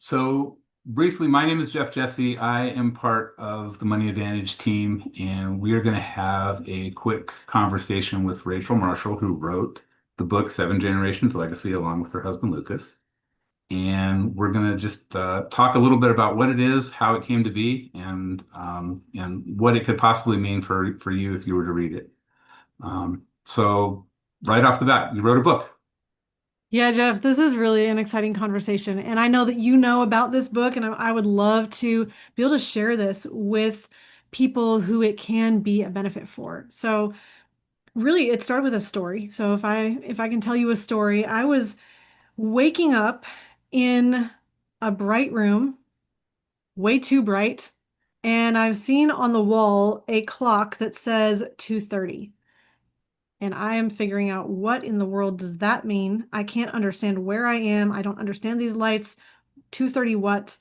So, briefly, my name is Jeff Jesse. I am part of the Money Advantage team, and we are going to have a quick conversation with Rachel Marshall, who wrote the book Seven Generations Legacy, along with her husband Lucas. And we're going to just talk a little bit about what it is, how it came to be, and what it could possibly mean for you if you were to read it. So, right off the bat, you wrote a book. Yeah, Jeff, this is really an exciting conversation. And I know that you know about this book, and I would love to be able to share this with people who it can be a benefit for. So really it started with a story. So if I can tell you a story, I was waking up in a bright room, way too bright, and I've seen on the wall a clock that says 2:30. And I am figuring out what in the world does that mean? I can't understand where I am. I don't understand these lights. 2:30 what?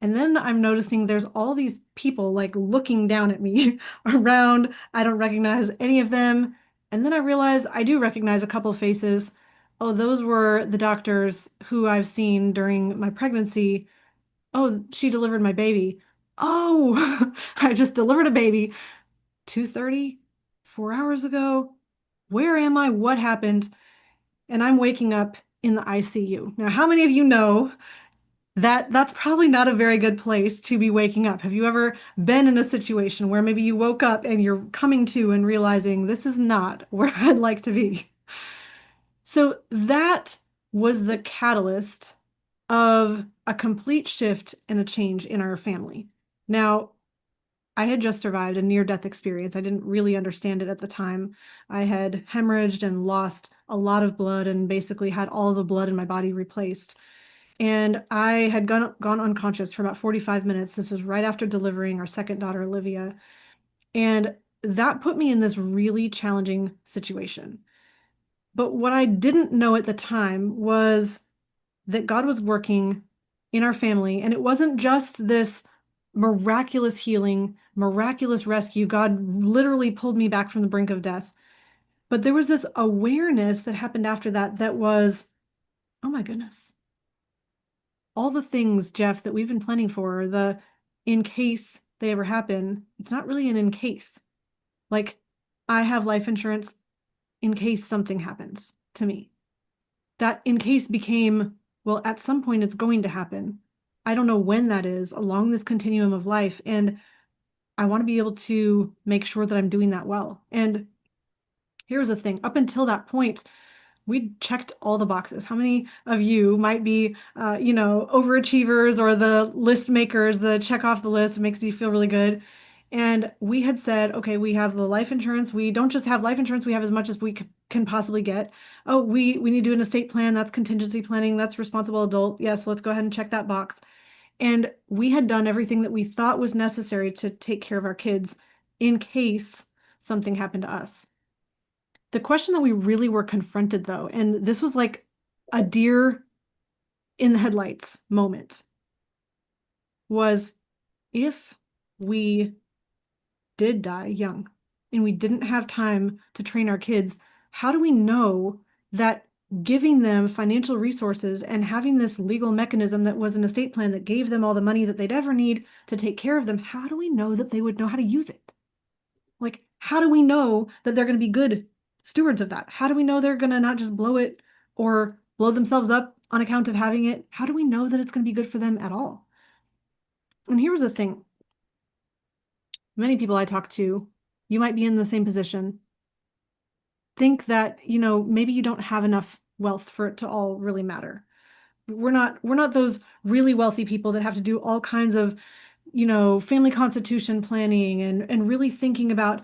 And then I'm noticing there's all these people like looking down at me around. I don't recognize any of them. And then I realize I do recognize a couple faces. Oh, those were the doctors who I've seen during my pregnancy. Oh, she delivered my baby. Oh, I just delivered a baby. 2:30, 4 hours ago. Where am I? What happened? And I'm waking up in the ICU. Now, how many of you know that that's probably not a very good place to be waking up? Have you ever been in a situation where maybe you woke up and you're coming to and realizing this is not where I'd like to be? So that was the catalyst of a complete shift and a change in our family. Now, I had just survived a near-death experience. I didn't really understand it at the time. I had hemorrhaged and lost a lot of blood and basically had all the blood in my body replaced. And I had gone unconscious for about 45 minutes. This was right after delivering our second daughter, Olivia. And that put me in this really challenging situation. But what I didn't know at the time was that God was working in our family. And it wasn't just this miraculous healing, miraculous rescue. God literally pulled me back from the brink of death. But there was this awareness that happened after that that was, oh my goodness, all the things, Jeff, that we've been planning for, the in case they ever happen, it's not really an in case. Like, I have life insurance in case something happens to me. That in case became, well, at some point it's going to happen. I don't know when that is along this continuum of life. And I want to be able to make sure that I'm doing that well. And here's the thing, up until that point, we checked all the boxes. How many of you might be, overachievers or the list makers, the check off the list, it makes you feel really good. And we had said, okay, we have the life insurance. We don't just have life insurance, we have as much as we can possibly get. Oh, we need to do an estate plan. That's contingency planning. That's responsible adult. Yes, let's go ahead and check that box. And we had done everything that we thought was necessary to take care of our kids in case something happened to us. The question that we really were confronted, though, and this was like a deer in the headlights moment, was if we did die young and we didn't have time to train our kids, how do we know that giving them financial resources and having this legal mechanism that was an estate plan that gave them all the money that they'd ever need to take care of them, how do we know that they would know how to use it? Like, how do we know that they're going to be good stewards of that? How do we know they're going to not just blow it or blow themselves up on account of having it? How do we know that it's going to be good for them at all? And here's the thing, many people I talk to, you might be in the same position, think that, maybe you don't have enough wealth for it to all really matter. We're not those really wealthy people that have to do all kinds of, family constitution planning and really thinking about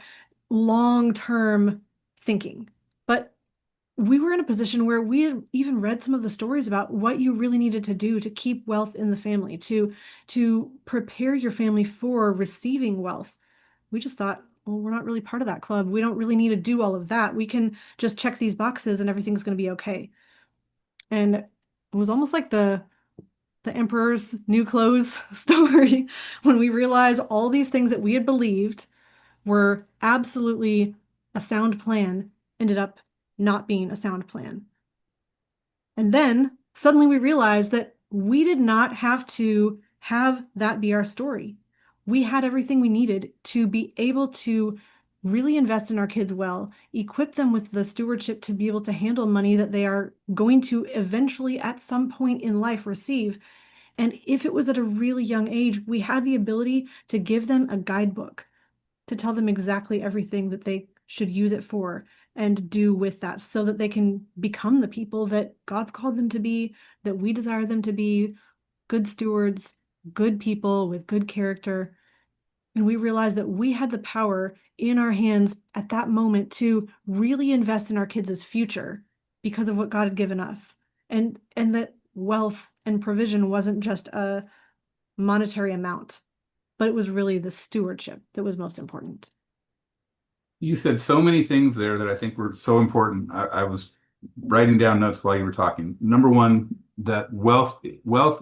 long-term thinking. But we were in a position where we had even read some of the stories about what you really needed to do to keep wealth in the family, to prepare your family for receiving wealth. We just thought, well, we're not really part of that club. We don't really need to do all of that. We can just check these boxes and everything's going to be okay. And it was almost like the emperor's new clothes story when we realized all these things that we had believed were absolutely a sound plan ended up not being a sound plan. And then suddenly we realized that we did not have to have that be our story. We had everything we needed to be able to really invest in our kids well, equip them with the stewardship to be able to handle money that they are going to eventually, at some point in life, receive. And if it was at a really young age, we had the ability to give them a guidebook to tell them exactly everything that they should use it for and do with that so that they can become the people that God's called them to be, that we desire them to be, good stewards, good people with good character. And we realized that we had the power in our hands at that moment to really invest in our kids' future because of what God had given us. And that wealth and provision wasn't just a monetary amount, but it was really the stewardship that was most important. You said so many things there that I think were so important. I was writing down notes while you were talking. Number one, that wealth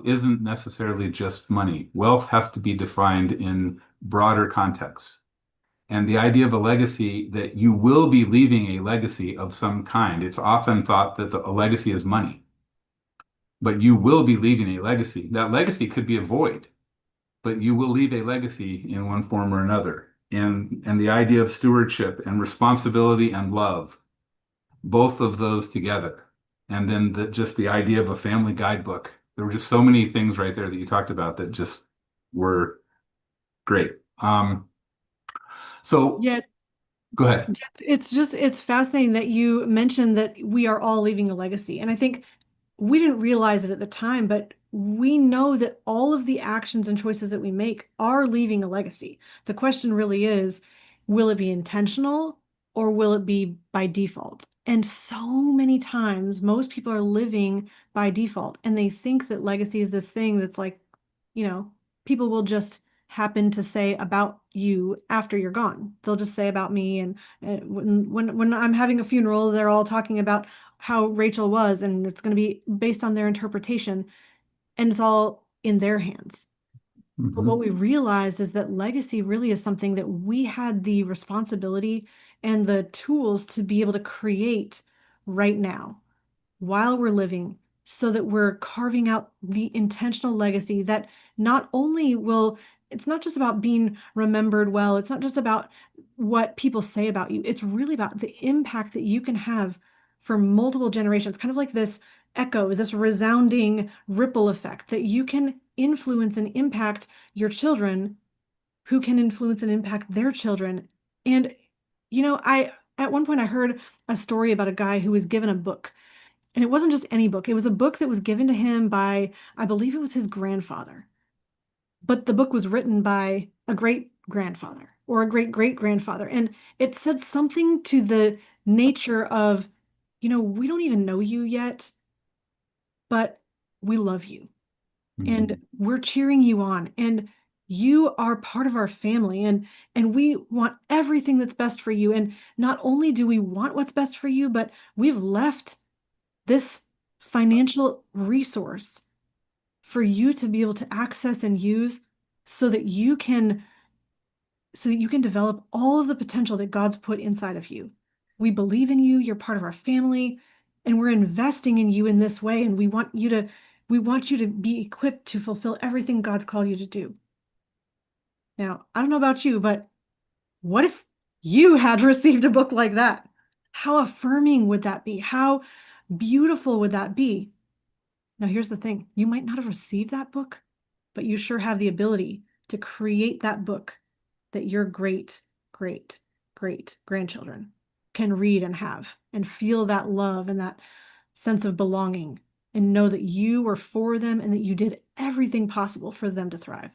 isn't necessarily just money. Wealth has to be defined in broader contexts. And the idea of a legacy, that you will be leaving a legacy of some kind. It's often thought that a legacy is money, but you will be leaving a legacy. That legacy could be a void, but you will leave a legacy in one form or another. And the idea of stewardship and responsibility and love, both of those together. And then just the idea of a family guidebook. There were just so many things right there that you talked about that just were great. So Yet, go ahead. it's fascinating that you mentioned that we are all leaving a legacy. And I think we didn't realize it at the time, but we know that all of the actions and choices that we make are leaving a legacy. The question really is, will it be intentional or will it be by default? And so many times, most people are living by default and they think that legacy is this thing that's like, people will just happen to say about you after you're gone. They'll just say about me. And when I'm having a funeral, they're all talking about how Rachel was, and it's going to be based on their interpretation, and it's all in their hands. But what Mhm. we realized is that legacy really is something that we had the responsibility and the tools to be able to create right now while we're living so that we're carving out the intentional legacy that not only will, it's not just about being remembered well, it's not just about what people say about you, it's really about the impact that you can have for multiple generations, kind of like this echo, this resounding ripple effect that you can influence and impact your children who can influence and impact their children. And I at one point I heard a story about a guy who was given a book, and it wasn't just any book. It was a book that was given to him by, I believe it was his grandfather. But the book was written by a great grandfather or a great great grandfather. And it said something to the nature of, we don't even know you yet, but we love you and Mhm. we're cheering you on. And you are part of our family, and we want everything that's best for you. And not only do we want what's best for you, but we've left this financial resource for you to be able to access and use so that you can develop all of the potential that God's put inside of you. We believe in you, you're part of our family, and we're investing in you in this way, and we want you to be equipped to fulfill everything God's called you to do. Now, I don't know about you, but what if you had received a book like that? How affirming would that be? How beautiful would that be? Now, here's the thing. You might not have received that book, but you sure have the ability to create that book that your great, great, great grandchildren can read and have and feel that love and that sense of belonging and know that you were for them and that you did everything possible for them to thrive.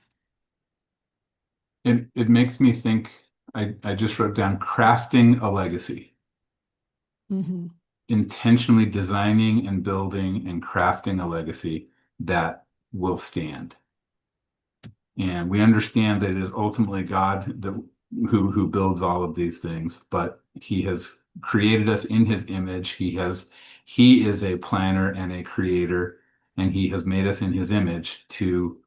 It makes me think, I just wrote down crafting a legacy, Hmm. intentionally designing and building and crafting a legacy that will stand. And we understand that it is ultimately God who builds all of these things, but He has created us in His image. He is a planner and a creator, and He has made us in His image to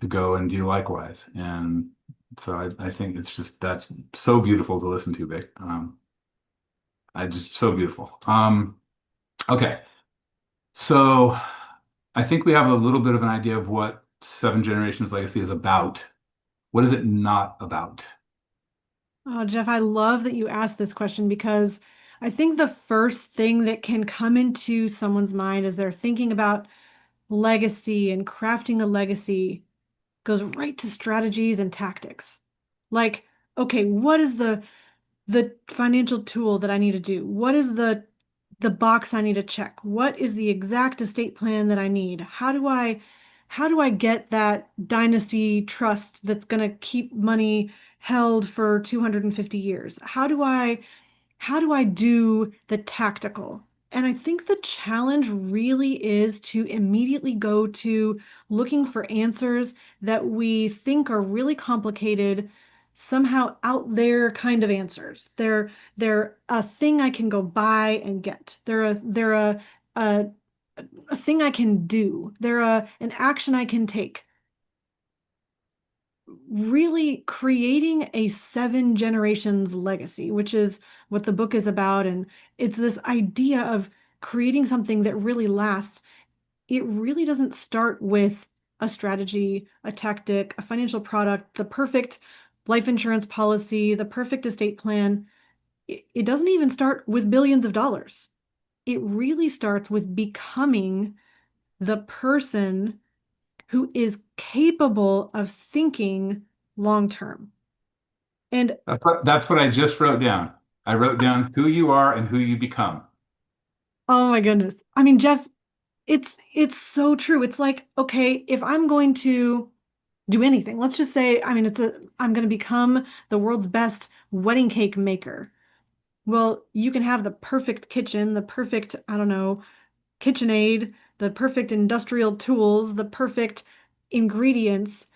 go and do likewise. And so I think that's so beautiful to listen to, Vic. I just so beautiful. Okay, so I think we have a little bit of an idea of what Seven Generations Legacy is about. What is it not about? Oh, Jeff, I love that you asked this question because I think the first thing that can come into someone's mind as they're thinking about legacy and crafting a legacy goes right to strategies and tactics. Like, okay, what is the financial tool that I need to do? What is the box I need to check? What is the exact estate plan that I need? How do I get that dynasty trust that's going to keep money held for 250 years? How do I do the tactical? And I think the challenge really is to immediately go to looking for answers that we think are really complicated, somehow out there kind of answers. They're a thing I can go buy and get. They're a a thing I can do. They're an action I can take. Really creating a seven generations legacy, which is what the book is about. And it's this idea of creating something that really lasts. It really doesn't start with a strategy, a tactic, a financial product, the perfect life insurance policy, the perfect estate plan. It doesn't even start with billions of dollars. It really starts with becoming the person who is capable of thinking long term. And That's what I just wrote down. I wrote down who you are and who you become. oh my goodness. I mean, Jeff, it's so true. It's like, okay, if I'm going to do anything, let's just say, I mean, I'm going to become the world's best wedding cake maker. Well, you can have the perfect kitchen, the perfect, I don't know, KitchenAid, the perfect industrial tools, the perfect ingredients.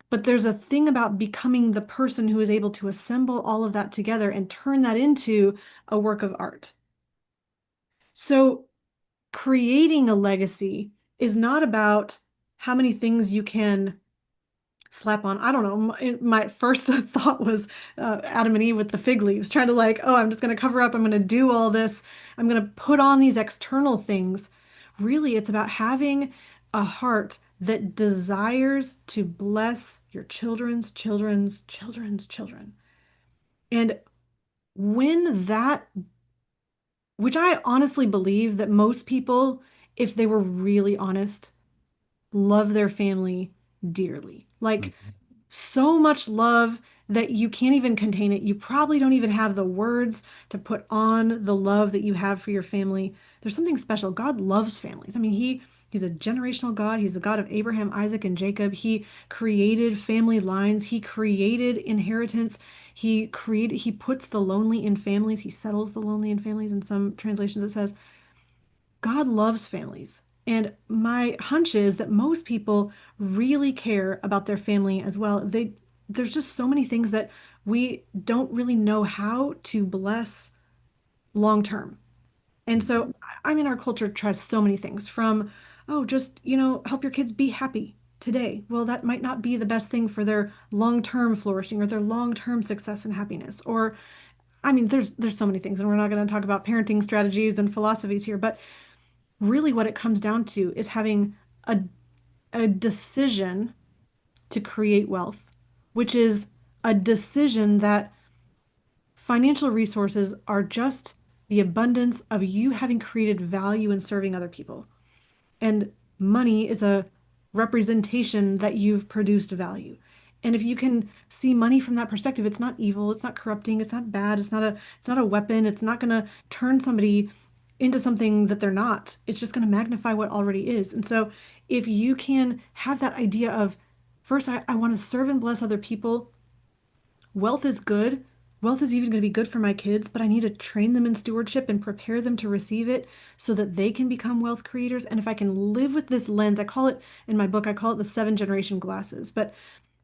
But there's a thing about becoming the person who is able to assemble all of that together and turn that into a work of art. So creating a legacy is not about how many things you can slap on. I don't know. My first thought was Adam and Eve with the fig leaves, trying to like, oh, I'm just going to cover up. I'm going to do all this. I'm going to put on these external things. Really, it's about having a heart that desires to bless your children's children's children's children. And when that, which I honestly believe that most people, if they were really honest, love their family dearly. Like so much love that you can't even contain it. You probably don't even have the words to put on the love that you have for your family. There's something special. God loves families. I mean, he's a generational God. He's the God of Abraham, Isaac, and Jacob. He created family lines. He created inheritance. He puts the lonely in families. He settles the lonely in families. In some translations, it says God loves families. And my hunch is that most people really care about their family as well. There's just so many things that we don't really know how to bless long term. And so, I mean, our culture tries so many things from, oh, just, help your kids be happy today. Well, that might not be the best thing for their long-term flourishing or their long-term success and happiness. Or, I mean, there's so many things, and we're not going to talk about parenting strategies and philosophies here, but really what it comes down to is having a, a decision to create wealth, which is a decision that financial resources are just the abundance of you having created value in serving other people. And money is a representation that you've produced value. And if you can see money from that perspective, it's not evil, it's not corrupting, it's not bad, it's not a weapon, it's not going to turn somebody into something that they're not. It's just going to magnify what already is. And so if you can have that idea of first, I want to serve and bless other people. Wealth is good. Wealth is even going to be good for my kids, but I need to train them in stewardship and prepare them to receive it so that they can become wealth creators. And if I can live with this lens, I call it in my book, I call it the seven generation glasses. But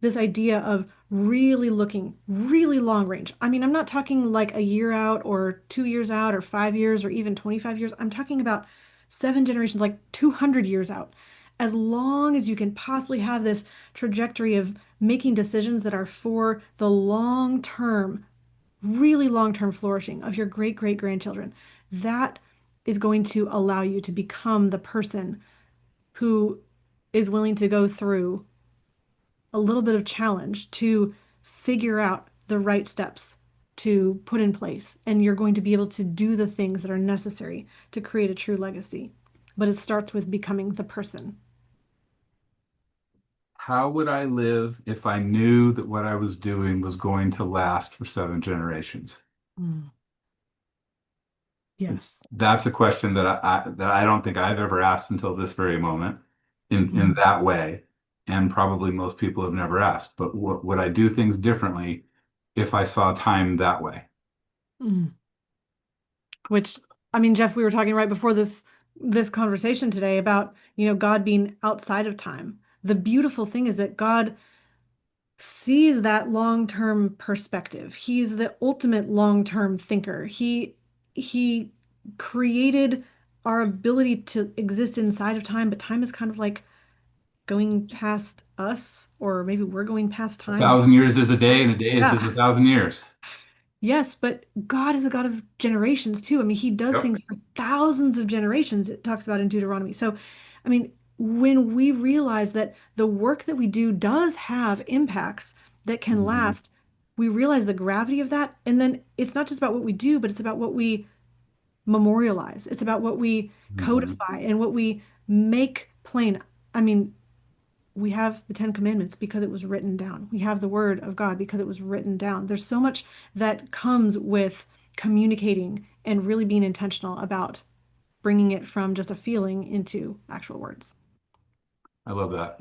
this idea of really looking really long range. I mean, I'm not talking like a year out or 2 years out or 5 years or even 25 years. I'm talking about seven generations, like 200 years out. As long as you can possibly have this trajectory of making decisions that are for the long term, really long term flourishing of your great great grandchildren, that is going to allow you to become the person who is willing to go through a little bit of challenge to figure out the right steps to put in place. And you're going to be able to do the things that are necessary to create a true legacy. But it starts with becoming the person. How would I live if I knew that what I was doing was going to last for 7 generations? Mm. Yes. That's a question that I don't think I've ever asked until this very moment in Mm. that way. And probably most people have never asked. But would I do things differently if I saw time that way? Mm. Which, I mean, Jeff, we were talking right before this conversation today about, God being outside of time. The beautiful thing is that God sees that long-term perspective. He's the ultimate long-term thinker. He created our ability to exist inside of time, but time is kind of like going past us, or maybe we're going past A time. thousand years is a day, and a day is just Yeah. 1,000 years. Yes, but God is a God of generations too. I mean, he does Yep. things for thousands of generations, it talks about in Deuteronomy. So, I mean, when we realize that the work that we do does have impacts that can Mhm. last, we realize the gravity of that. And then it's not just about what we do, but it's about what we memorialize. It's about what we Mhm. codify and what we make plain. I mean, we have the Ten Commandments because it was written down. We have the Word of God because it was written down. There's so much that comes with communicating and really being intentional about bringing it from just a feeling into actual words. I love that.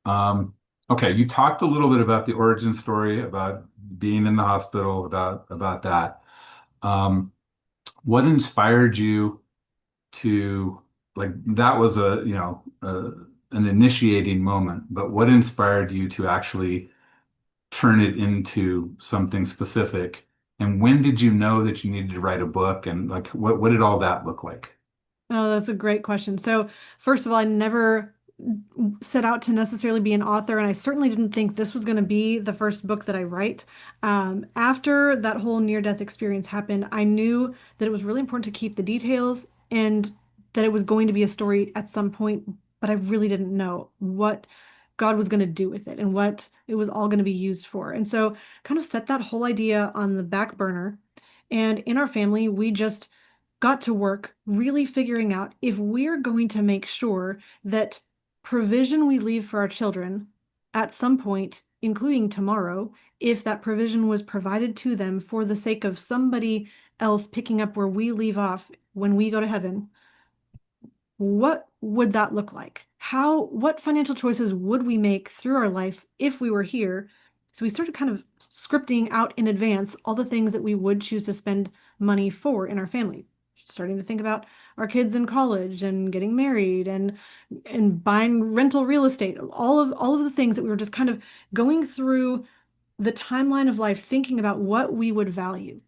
Um, okay, you talked a little bit about the origin story, about being in the hospital, about that. Um, what inspired you to like that was an initiating moment, but what inspired you to actually turn it into something specific? And when did you know that you needed to write a book? And like what did all that look like? Oh, that's a great question. So, first of all, I never set out to necessarily be an author, and I certainly didn't think this was going to be the first book that I write. After that whole near-death experience happened, I knew that it was really important to keep the details and that it was going to be a story at some point, but I really didn't know what God was going to do with it and what it was all going to be used for. And so, kind of set that whole idea on the back burner. And in our family, we just got to work really figuring out if we're going to make sure that provision we leave for our children at some point, including tomorrow, if that provision was provided to them for the sake of somebody else picking up where we leave off when we go to heaven, what would that look like? What financial choices would we make through our life if we were here? So we started kind of scripting out in advance all the things that we would choose to spend money for in our family. Starting to think about our kids in college and getting married and buying rental real estate, all of the things that we were just kind of going through the timeline of life, thinking about what we would value.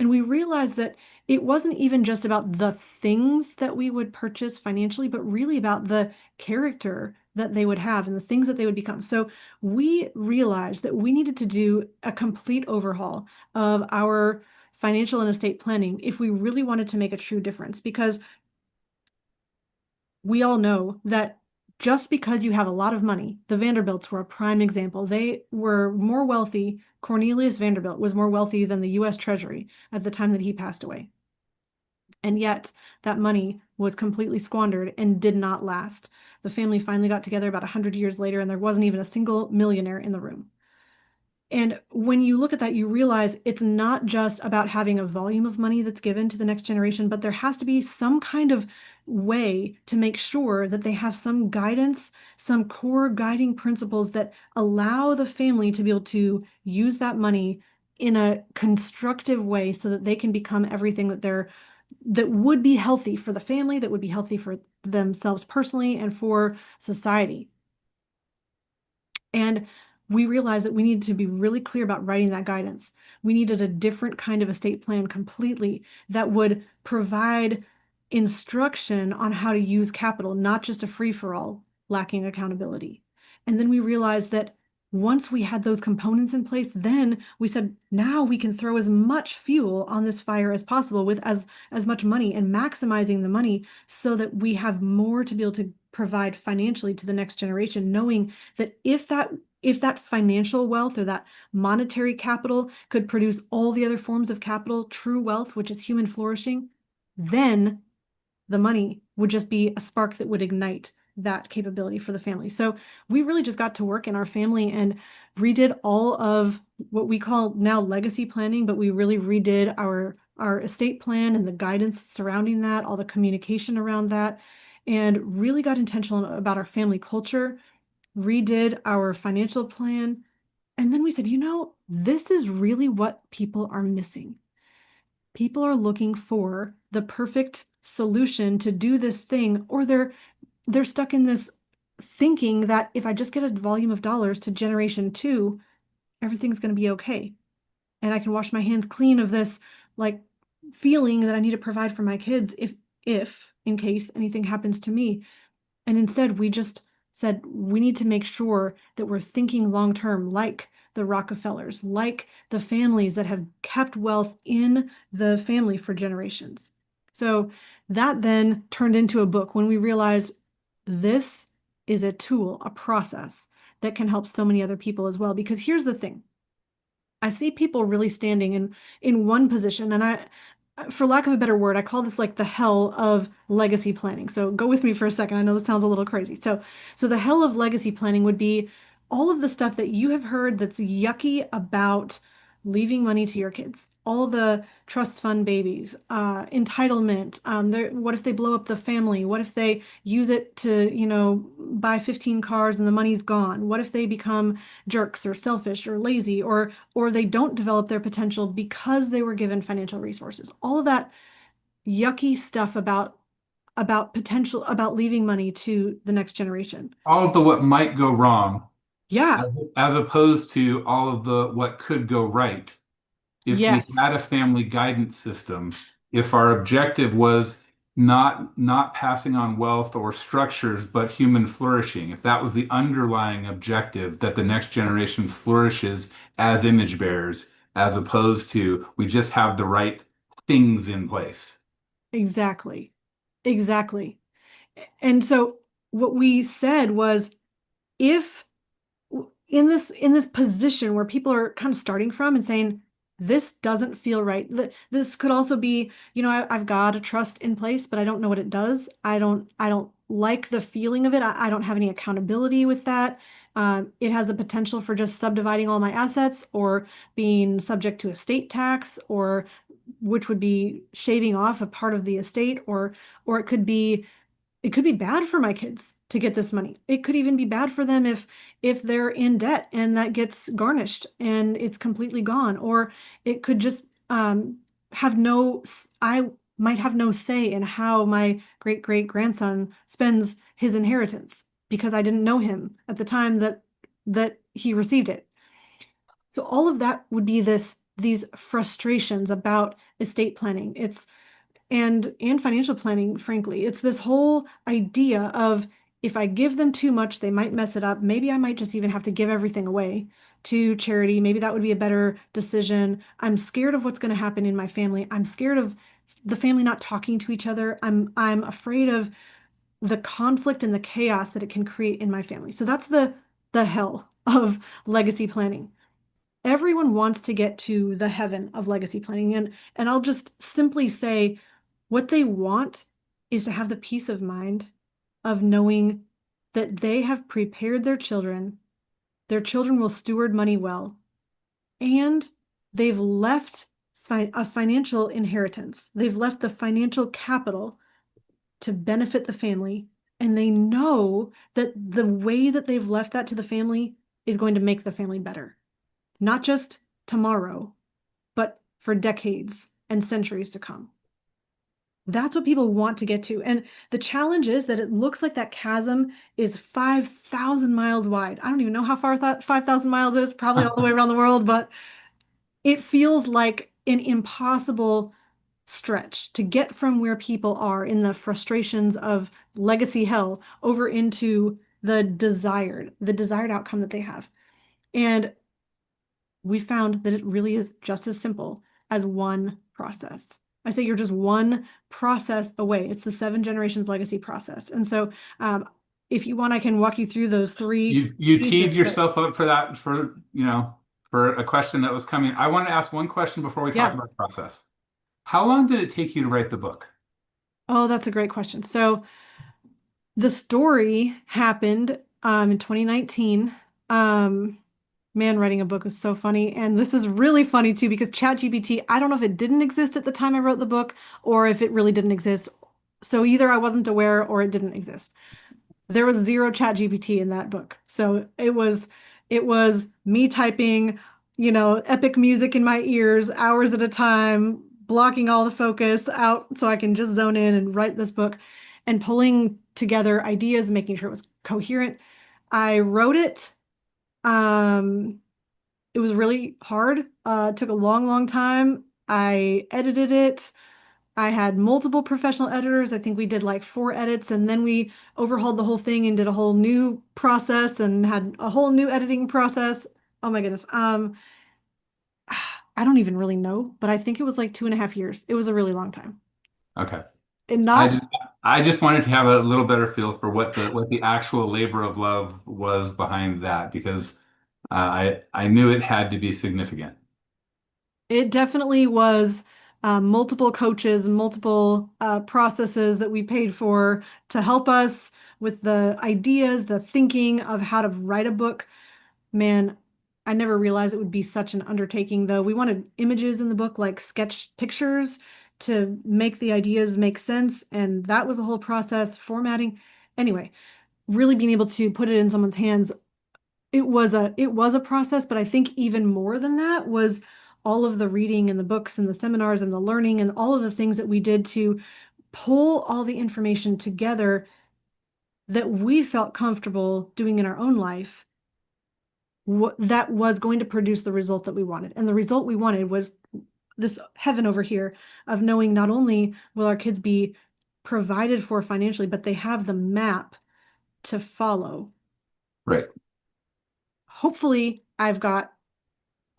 And we realized that it wasn't even just about the things that we would purchase financially, but really about the character that they would have and the things that they would become. So we realized that we needed to do a complete overhaul of our financial and estate planning if we really wanted to make a true difference. Because we all know that just because you have a lot of money, the Vanderbilts were a prime example. They were more wealthy. Cornelius Vanderbilt was more wealthy than the US Treasury at the time that he passed away. And yet, that money was completely squandered and did not last. The family finally got together about 100 years later, and there wasn't even a single millionaire in the room. And when you look at that, you realize it's not just about having a volume of money that's given to the next generation, but there has to be some kind of way to make sure that they have some guidance, some core guiding principles that allow the family to be able to use that money in a constructive way so that they can become everything that would be healthy for the family, that would be healthy for themselves personally and for society. And we realized that we needed to be really clear about writing that guidance. We needed a different kind of estate plan completely that would provide instruction on how to use capital, not just a free-for-all lacking accountability. And then we realized that Once we had those components in place, then we said, now we can throw as much fuel on this fire as possible with as much money and maximizing the money so that we have more to be able to provide financially to the next generation, knowing that if that financial wealth or that monetary capital could produce all the other forms of capital, true wealth, which is human flourishing, then the money would just be a spark that would ignite that capability for the family. So we really just got to work in our family and redid all of what we call now legacy planning, but we really redid our estate plan and the guidance surrounding that, all the communication around that, and really got intentional about our family culture, redid our financial plan. And then we said, this is really what people are missing. People are looking for the perfect solution to do this thing, or they're stuck in this thinking that if I just get a volume of dollars to generation two, everything's going to be okay. And I can wash my hands clean of this like feeling that I need to provide for my kids if in case anything happens to me. And instead, we just said we need to make sure that we're thinking long term, like the Rockefellers, like the families that have kept wealth in the family for generations. So that then turned into a book when we realized this is a tool, a process that can help so many other people as well. Because here's the thing. I see people really standing in one position, and for lack of a better word, I call this like the hell of legacy planning. So go with me for a second. I know this sounds a little crazy. So the hell of legacy planning would be all of the stuff that you have heard that's yucky about leaving money to your kids, all the trust fund babies, entitlement. What if they blow up the family? What if they use it to, buy 15 cars and the money's gone? What if they become jerks or selfish or lazy or they don't develop their potential because they were given financial resources? All of that yucky stuff about potential about leaving money to the next generation. All of the what might go wrong, Yeah. as opposed to all of the what could go right. If we Yes. had a family guidance system, if our objective was not passing on wealth or structures, but human flourishing, if that was the underlying objective, that the next generation flourishes as image bearers, as opposed to we just have the right things in place. Exactly. Exactly. And so what we said was if in this position where people are kind of starting from and saying this doesn't feel right. This could also be, I've got a trust in place, but I don't know what it does. I don't like the feeling of it. I don't have any accountability with that. It has the potential for just subdividing all my assets or being subject to estate tax, or which would be shaving off a part of the estate, or it could be bad for my kids to get this money. It could even be bad for them if they're in debt and that gets garnished and it's completely gone. Or it could just have no, I might have no say in how my great great grandson spends his inheritance because I didn't know him at the time that he received it. So all of that would be these frustrations about estate planning. And financial planning, frankly. It's this whole idea of if I give them too much, they might mess it up. Maybe I might just even have to give everything away to charity. Maybe that would be a better decision. I'm scared of what's going to happen in my family. I'm scared of the family not talking to each other. I'm afraid of the conflict and the chaos that it can create in my family. So that's the hell of legacy planning. Everyone wants to get to the heaven of legacy planning. And I'll just simply say what they want is to have the peace of mind of knowing that they have prepared their children will steward money well, and they've left a financial inheritance. They've left the financial capital to benefit the family, and they know that the way that they've left that to the family is going to make the family better. Not just tomorrow, but for decades and centuries to come. That's what people want to get to. And the challenge is that it looks like that chasm is 5,000 miles wide. I don't even know how far that 5,000 miles is, probably all the way around the world, but it feels like an impossible stretch to get from where people are in the frustrations of legacy hell over into the desired outcome that they have. And we found that it really is just as simple as one process. I say you're just one process away. It's the Seven Generations Legacy process. And so, um, if you want, I can walk you through those three You teed pieces. But yourself up for that for a question that was coming. I want to ask one question before we talk yeah. about the process. How long did it take you to write the book? Oh, that's a great question. So the story happened in 2019. Um, Man, writing a book was so funny. And this is really funny too, because ChatGPT, I don't know if it didn't exist at the time I wrote the book or if it really didn't exist. So either I wasn't aware or it didn't exist. There was zero ChatGPT in that book. So it was me typing, epic music in my ears hours at a time, blocking all the focus out so I can just zone in and write this book and pulling together ideas, making sure it was coherent. I wrote it. Um, it was really hard. It took a long, long time. I edited it. I had multiple professional editors. I think we did like 4 edits, and then we overhauled the whole thing and did a whole new process and had a whole new editing process. Oh my goodness. I don't even really know, but I think it was like 2.5 years. It was a really long time. Okay. And I not just I just wanted to have a little better feel for what the actual labor of love was behind that because I knew it had to be significant. It definitely was multiple coaches, multiple processes that we paid for to help us with the ideas, the thinking of how to write a book. Man, I never realized it would be such an undertaking, though. We wanted images in the book, like sketch pictures, to make the ideas make sense. And that was a whole process, formatting. Anyway, really being able to put it in someone's hands, it was a process, but I think even more than that was all of the reading and the books and the seminars and the learning and all of the things that we did to pull all the information together that we felt comfortable doing in our own life that was going to produce the result that we wanted. And the result we wanted was this heaven over here of knowing not only will our kids be provided for financially, but they have the map to follow. Right. Hopefully, I've got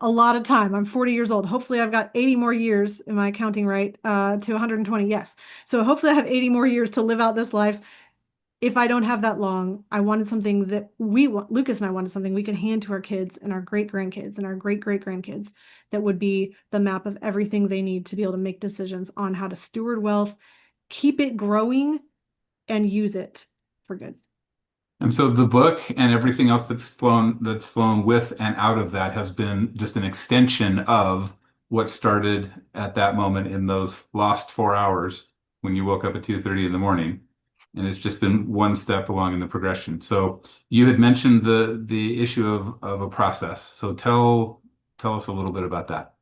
a lot of time. I'm 40 years old. Hopefully, I've got 80 more years. Am I counting right? To 120? Yes. So hopefully, I have 80 more years to live out this life. If I don't have that long, I wanted something that we want, Lucas and I wanted something we could hand to our kids and our great grandkids and our great great grandkids that would be the map of everything they need to be able to make decisions on how to steward wealth, keep it growing, and use it for good. And so the book and everything else that's flown with and out of that has been just an extension of what started at that moment in those lost 4 hours when you woke up at 2:30 in the morning. And it's just been one step along in the progression. So you had mentioned the issue of a process. So tell us a little bit about that.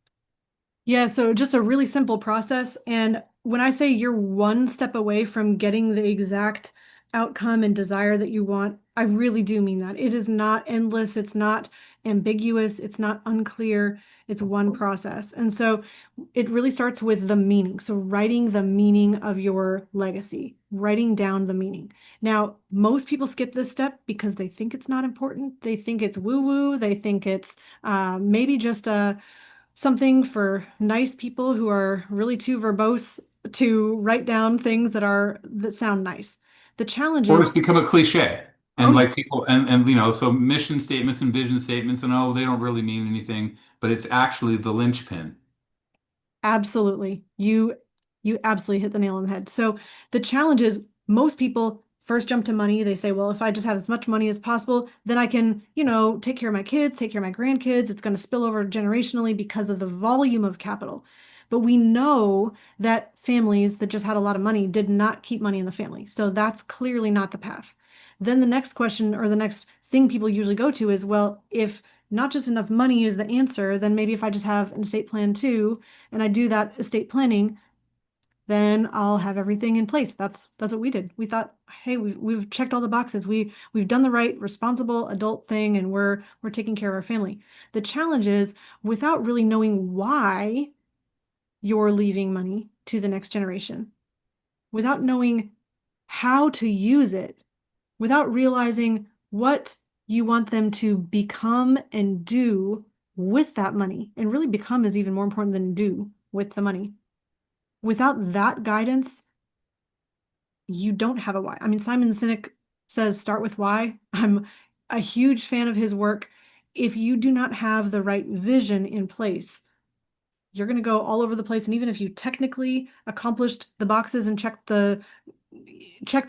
Yeah, so just a really simple process. And when I say you're one step away from getting the exact outcome and desire that you want, I really do mean that. It is not endless, it's not ambiguous, it's not unclear, it's one process. And so it really starts with the meaning. So writing the meaning of your legacy, writing down the meaning. Now, most people skip this step because they think it's not important. They think it's woo-woo. They think it's maybe just a something for nice people who are really too verbose to write down things that sound nice. The challenge Or is, it's become a cliche. oh And yeah, like people and so mission statements and vision statements and oh, they don't really mean anything, but it's actually the linchpin. absolutely. You absolutely hit the nail on the head. So the challenge is most people first jump to money. They say, well, if I just have as much money as possible, then I can, take care of my kids, take care of my grandkids. It's going to spill over generationally because of the volume of capital. But we know that families that just had a lot of money did not keep money in the family. So that's clearly not the path. Then the next question or the next thing people usually go to is, well, if not just enough money is the answer, then maybe if I just have an estate plan too, and I do that estate planning, then I'll have everything in place. That's what we did. We thought, hey, we've checked all the boxes. We've done the right responsible adult thing, and we're taking care of our family. The challenge is without really knowing why you're leaving money to the next generation, without knowing how to use it, without realizing what You want them to become and do with that money. And really, become is even more important than do with the money. Without that guidance, you don't have a why. I mean, Simon Sinek says start with why. I'm a huge fan of his work. If you do not have the right vision in place, you're going to go all over the place. And even if you technically accomplished the boxes and checked the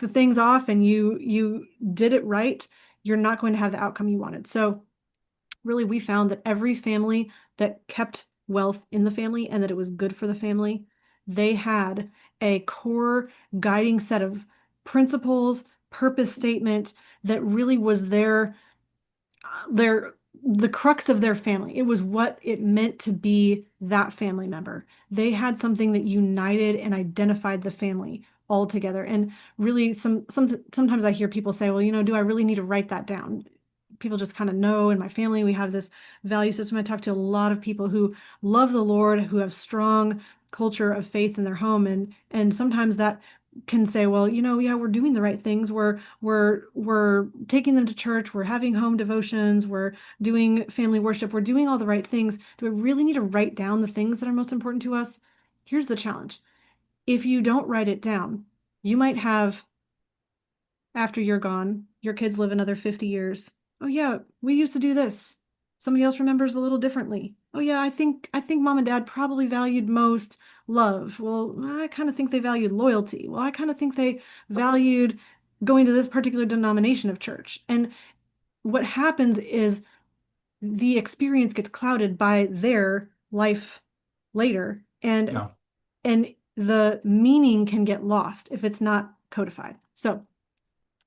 things off and you did it right, you're not going to have the outcome you wanted. So really, we found that every family that kept wealth in the family and that it was good for the family, they had a core guiding set of principles, purpose statement that really was their the crux of their family. It was what it meant to be that family member. They had something that united and identified the family all together. And really, sometimes I hear people say, "Well, do I really need to write that down?" People just kind of know. In my family, we have this value system. I talk to a lot of people who love the Lord, who have strong culture of faith in their home, and sometimes that can say, well, yeah, we're doing the right things. We're taking them to church, we're having home devotions, we're doing family worship, we're doing all the right things. Do we really need to write down the things that are most important to us? Here's the challenge. If you don't write it down, you might have, after you're gone, your kids live another 50 years. Oh yeah, we used to do this. Somebody else remembers a little differently. Oh yeah, I think mom and dad probably valued most love. Well, I kind of think they valued loyalty. Well, I kind of think they valued going to this particular denomination of church. And what happens is the experience gets clouded by their life later, and Yeah. and the meaning can get lost if it's not codified. So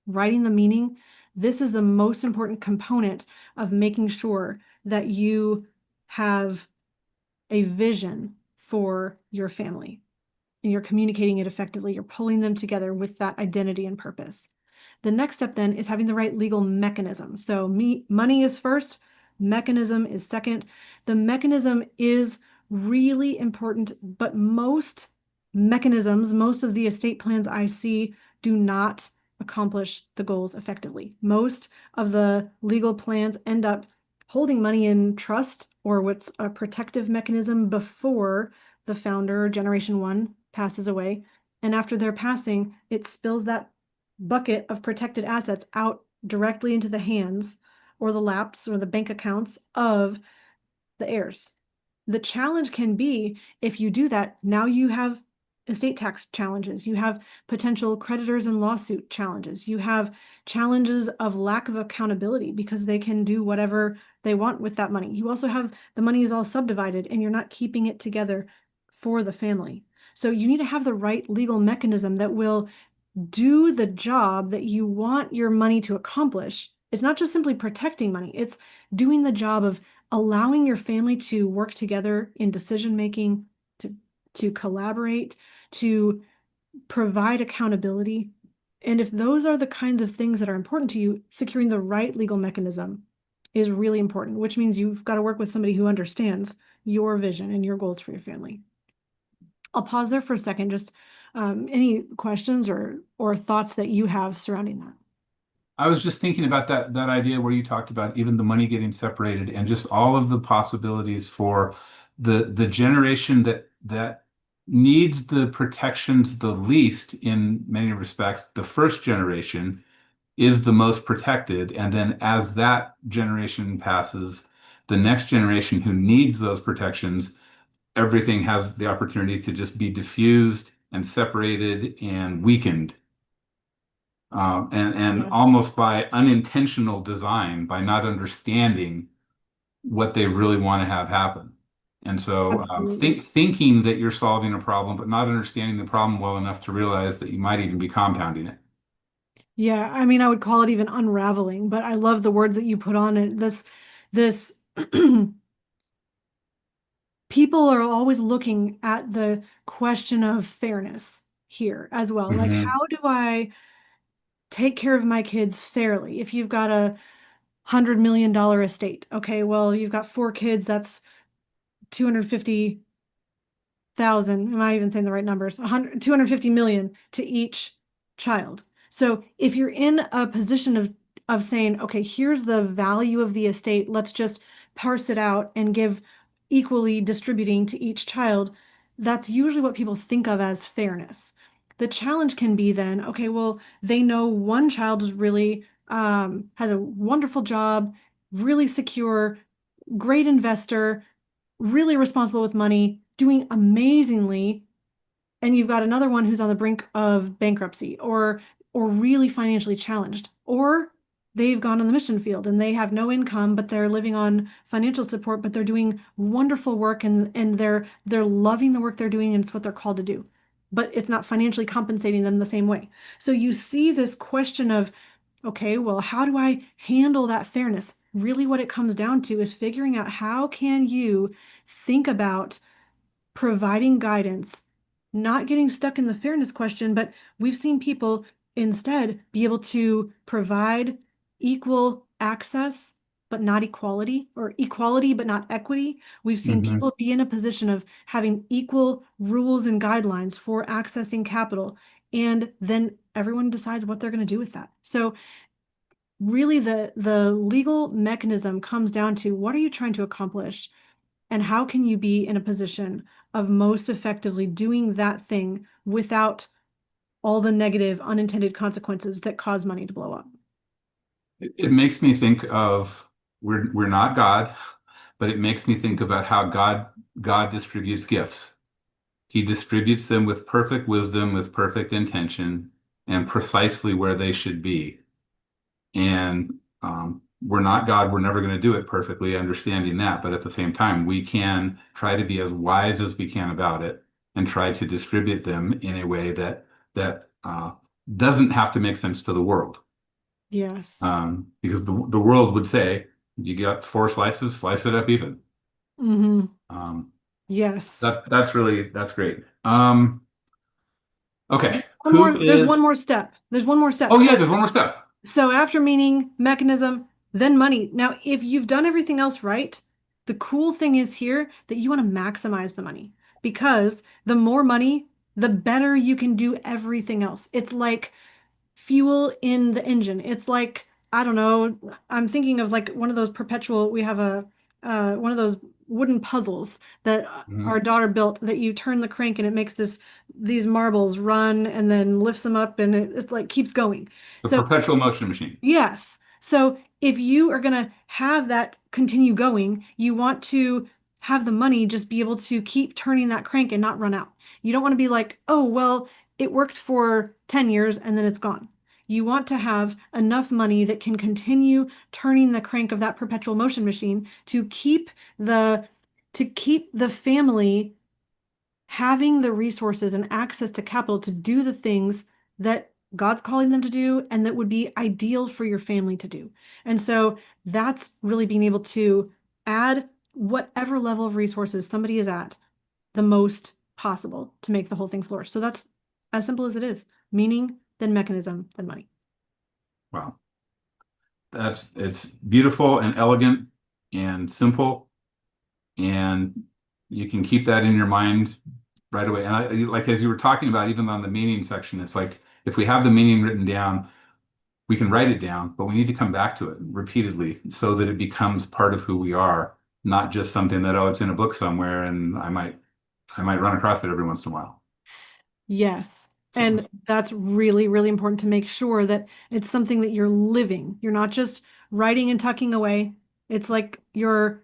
writing the meaning, this is the most important component of making sure that you have a vision for your family and you're communicating it effectively. You're pulling them together with that identity and purpose. The next step then is having the right legal mechanism. So money is first, mechanism is second. The mechanism is really important, but most mechanisms, most of the estate plans I see do not accomplish the goals effectively. Most of the legal plans end up holding money in trust or what's a protective mechanism before the founder, generation one, passes away. And after their passing, it spills that bucket of protected assets out directly into the hands or the laps or the bank accounts of the heirs. The challenge can be if you do that, now you have estate tax challenges, you have potential creditors and lawsuit challenges, you have challenges of lack of accountability because they can do whatever they want with that money. You also have the money is all subdivided and you're not keeping it together for the family. So you need to have the right legal mechanism that will do the job that you want your money to accomplish. It's not just simply protecting money, it's doing the job of allowing your family to work together in decision making, to collaborate, to provide accountability. And if those are the kinds of things that are important to you, securing the right legal mechanism is really important, which means you've got to work with somebody who understands your vision and your goals for your family. I'll pause there for a second. Just any questions or thoughts that you have surrounding that? I was just thinking about that idea where you talked about even the money getting separated and just all of the possibilities for the generation that needs the protections the least in many respects. The first generation is the most protected, and then as that generation passes, the next generation who needs those protections, everything has the opportunity to just be diffused and separated and weakened and Yeah, almost by unintentional design, by not understanding what they really want to have happen. And so absolutely. thinking that you're solving a problem, but not understanding the problem well enough to realize that you might even be compounding it. Yeah, I mean, I would call it even unraveling, but I love the words that you put on it. This people are always looking at the question of fairness here as well. Like, Hmm. how do I take care of my kids fairly? If you've got $100 million estate, okay, well, you've got four kids, that's 250,000. Am I even saying the right numbers? 100, 250 million to each child. So if you're in a position of saying, okay, here's the value of the estate. Let's just parse it out and give equally distributing to each child. That's usually what people think of as fairness. The challenge can be then, okay, well, they know one child is really has a wonderful job, really secure, great investor, really responsible with money, doing amazingly, and you've got another one who's on the brink of bankruptcy or really financially challenged, or they've gone on the mission field and they have no income, but they're living on financial support, but they're doing wonderful work and they're loving the work they're doing and it's what they're called to do. But it's not financially compensating them the same way. So you see this question of, okay, well, how do I handle that fairness? Really, what it comes down to is figuring out how can you think about providing guidance, not getting stuck in the fairness question, but we've seen people instead be able to provide equal access, but not equality, or equality, but not equity. We've seen Hmm. people be in a position of having equal rules and guidelines for accessing capital, and then everyone decides what they're going to do with that. So really the legal mechanism comes down to what are you trying to accomplish? And how can you be in a position of most effectively doing that thing without all the negative unintended consequences that cause money to blow up? It makes me think of we're not God, but it makes me think about how God distributes gifts. He distributes them with perfect wisdom, with perfect intention, and precisely where they should be. And we're not God. We're never going to do it perfectly, understanding that. But at the same time, we can try to be as wise as we can about it and try to distribute them in a way that doesn't have to make sense to the world. Yes. Because the world would say, you got four slices, slice it up even. Hmm. Um, Yes. that's great. Okay, One who more, there's is? one more step. There's one more step. Oh yeah, So there's one more step. So after meaning, mechanism, then money. Now, if you've done everything else right, the cool thing is here that you want to maximize the money because the more money, the better you can do everything else. It's like fuel in the engine. It's like, I don't know, I'm thinking of like one of those perpetual, we have a one of those wooden puzzles that our Mhm. daughter built that you turn the crank and it makes these marbles run and then lifts them up and it like keeps going. The So perpetual motion machine. yes. So if you are going to have that continue going, you want to have the money just be able to keep turning that crank and not run out. You don't want to be like, oh, well, it worked for 10 years and then it's gone. You want to have enough money that can continue turning the crank of that perpetual motion machine the to keep the family having the resources and access to capital to do the things that God's calling them to do and that would be ideal for your family to do. And so that's really being able to add whatever level of resources somebody is at the most possible to make the whole thing flourish. So that's as simple as it is. Meaning, then mechanism, then money. Wow. It's beautiful and elegant and simple, and you can keep that in your mind right away. And like as you were talking about, even on the meaning section, it's like if we have the meaning written down, we can write it down, but we need to come back to it repeatedly so that it becomes part of who we are, not just something that, oh, it's in a book somewhere and I might run across it every once in a while. Yes. So And that's really, really important to make sure that it's something that you're living. You're not just writing and tucking away. It's like you're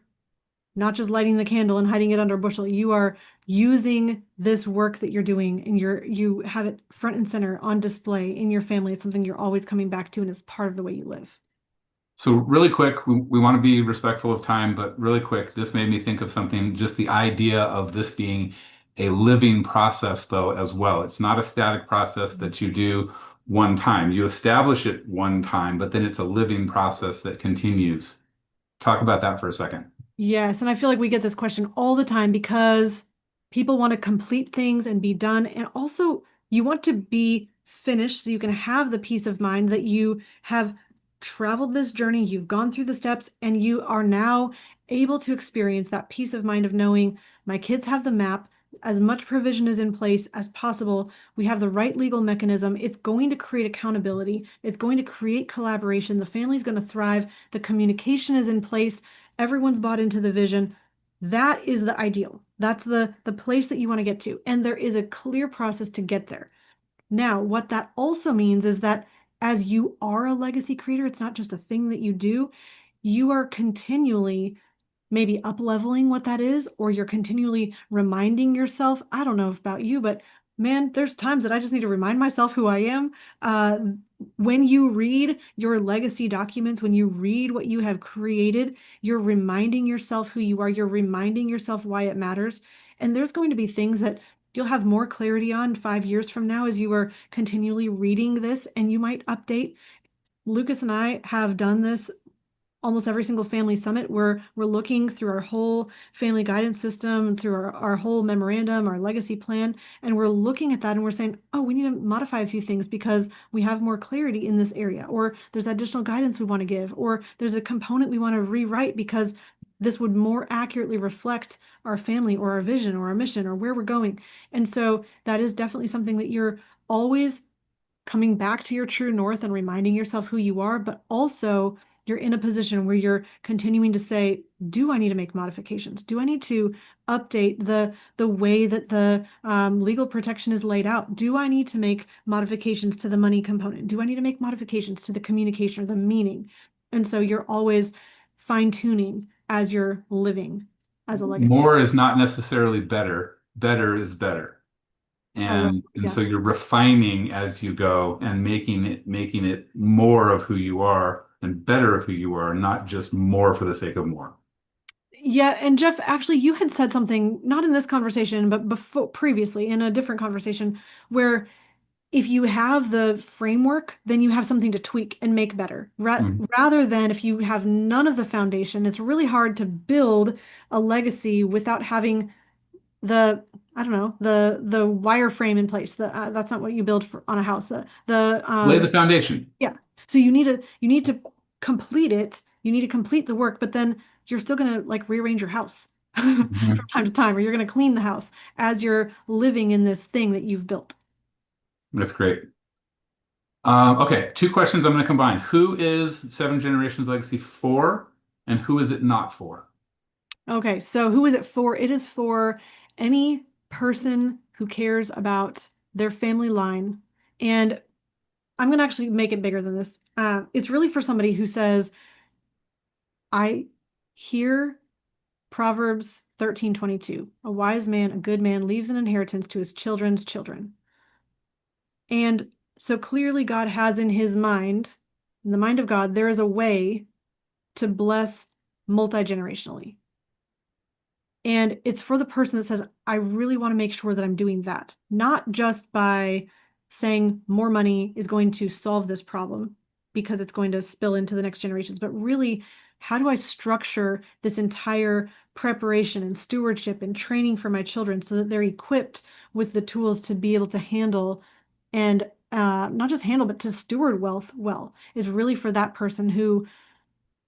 not just lighting the candle and hiding it under a bushel. You are using this work that you're doing and you have it front and center on display in your family. It's something you're always coming back to and it's part of the way you live. So really quick, we want to be respectful of time, but really quick, this made me think of something, just the idea of this being a living process though as well. It's not a static process that you do one time. You establish it one time, but then it's a living process that continues. Talk about that for a second. Yes, and I feel like we get this question all the time because people want to complete things and be done. And also, you want to be finished so you can have the peace of mind that you have traveled this journey, you've gone through the steps, and you are now able to experience that peace of mind of knowing my kids have the map. as much provision is in place as possible. We have the right legal mechanism. It's going to create accountability. It's going to create collaboration. The family's going to thrive. The communication is in place. Everyone's bought into the vision. That is the ideal. That's the place that you want to get to. And there is a clear process to get there. Now, what that also means is that as you are a legacy creator, it's not just a thing that you do. You are continually maybe up leveling what that is, or you're continually reminding yourself. I don't know about you, but man, there's times that I just need to remind myself who I am. Uh, when you read your legacy documents, when you read what you have created, you're reminding yourself who you are, you're reminding yourself why it matters. And there's going to be things that you'll have more clarity on 5 years from now as you are continually reading this, and you might update. Lucas and I have done this almost every single family summit where we're looking through our whole family guidance system, through our whole memorandum, our legacy plan, and we're looking at that and we're saying, oh, we need to modify a few things because we have more clarity in this area, or there's additional guidance we want to give, or there's a component we want to rewrite because this would more accurately reflect our family or our vision or our mission or where we're going. And so that is definitely something that you're always coming back to your true north and reminding yourself who you are, but also you're in a position where you're continuing to say, do I need to make modifications? Do I need to update the way that the legal protection is laid out? Do I need to make modifications to the money component? Do I need to make modifications to the communication or the meaning? And so you're always fine tuning as you're living as a legacy. More is not necessarily better. Better is better. I love, And so yes. you're refining as you go and making it more of who you are and better of who you are, not just more for the sake of more. Yeah, and Jeff, actually, you had said something, not in this conversation, but before previously in a different conversation, where if you have the framework, then you have something to tweak and make better. Mhm. Rather than if you have none of the foundation, it's really hard to build a legacy without having the, I don't know, the wireframe in place. That's not what you build for on a house. Lay the foundation. Yeah. So you need to complete it. You need to complete the work, but then you're still gonna like rearrange your house from Mhm. time to time, or you're gonna clean the house as you're living in this thing that you've built. That's great. Okay, two questions I'm going to combine. Who is Seven Generations Legacy for, and who is it not for? Okay, so who is it for? It is for any person who cares about their family line. And I'm gonna actually make it bigger than this. It's really for somebody who says, I hear Proverbs 13:22. A wise man, a good man, leaves an inheritance to his children's children. And so clearly God has in his mind, in the mind of God, there is a way to bless multi-generationally. And it's for the person that says, I really want to make sure that I'm doing that, not just by saying more money is going to solve this problem because it's going to spill into the next generations, but really, how do I structure this entire preparation and stewardship and training for my children so that they're equipped with the tools to be able to handle and not just handle, but to steward wealth well, is really for that person who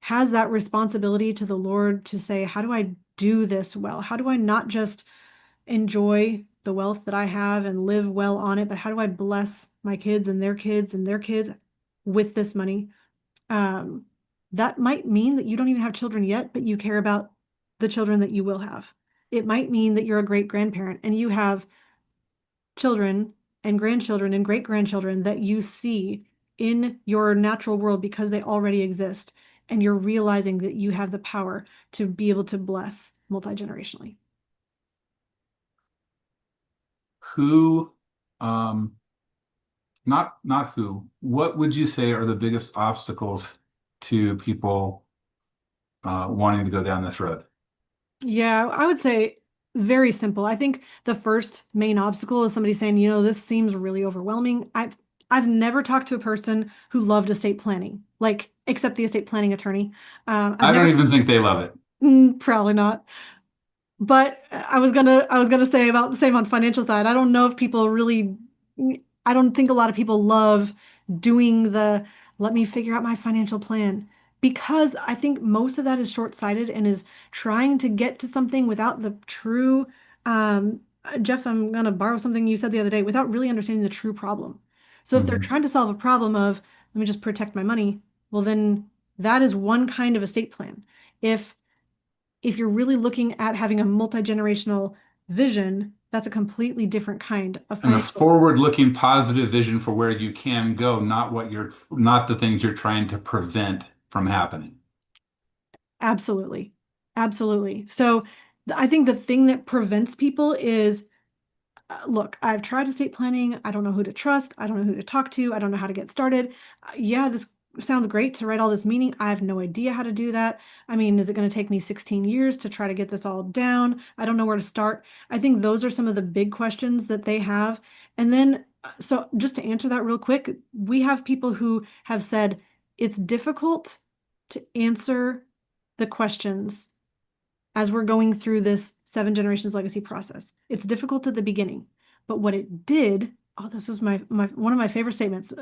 has that responsibility to the Lord to say, how do I do this well? How do I not just enjoy the wealth that I have and live well on it, but how do I bless my kids and their kids and their kids with this money? Um, that might mean that you don't even have children yet, but you care about the children that you will have. It might mean that you're a great grandparent and you have children and grandchildren and great grandchildren that you see in your natural world because they already exist. And you're realizing that you have the power to be able to bless multi-generationally. Who, um, not who, what would you say are the biggest obstacles to people wanting to go down this road? Yeah, I would say very simple. I think the first main obstacle is somebody saying, this seems really overwhelming. I've never talked to a person who loved estate planning, like except the estate planning attorney. I've I don't never, even think they love it. probably not. But I was gonna say about the same on financial side. I don't know if people really, I don't think a lot of people love doing the let me figure out my financial plan because I think most of that is short-sighted and is trying to get to something without the true Jeff, I'm going to borrow something you said the other day without really understanding the true problem. So if they're Mhm. trying to solve a problem of, let me just protect my money, well, then that is one kind of estate plan. If if you're really looking at having a multi-generational vision, that's a completely different kind of And a financial. forward-looking positive vision for where you can go, not the things you're trying to prevent from happening. Absolutely. Absolutely. So I think the thing that prevents people is look, I've tried estate planning. I don't know who to trust. I don't know who to talk to. I don't know how to get started. Yeah, this sounds great to write all this meaning. I have no idea how to do that. I mean, is it going to take me 16 years to try to get this all down? I don't know where to start. I think those are some of the big questions that they have. And then, so just to answer that real quick, we have people who have said it's difficult to answer the questions as we're going through this Seven Generations legacy process. It's difficult at the beginning, but what it did, oh, this was my one of my favorite statements.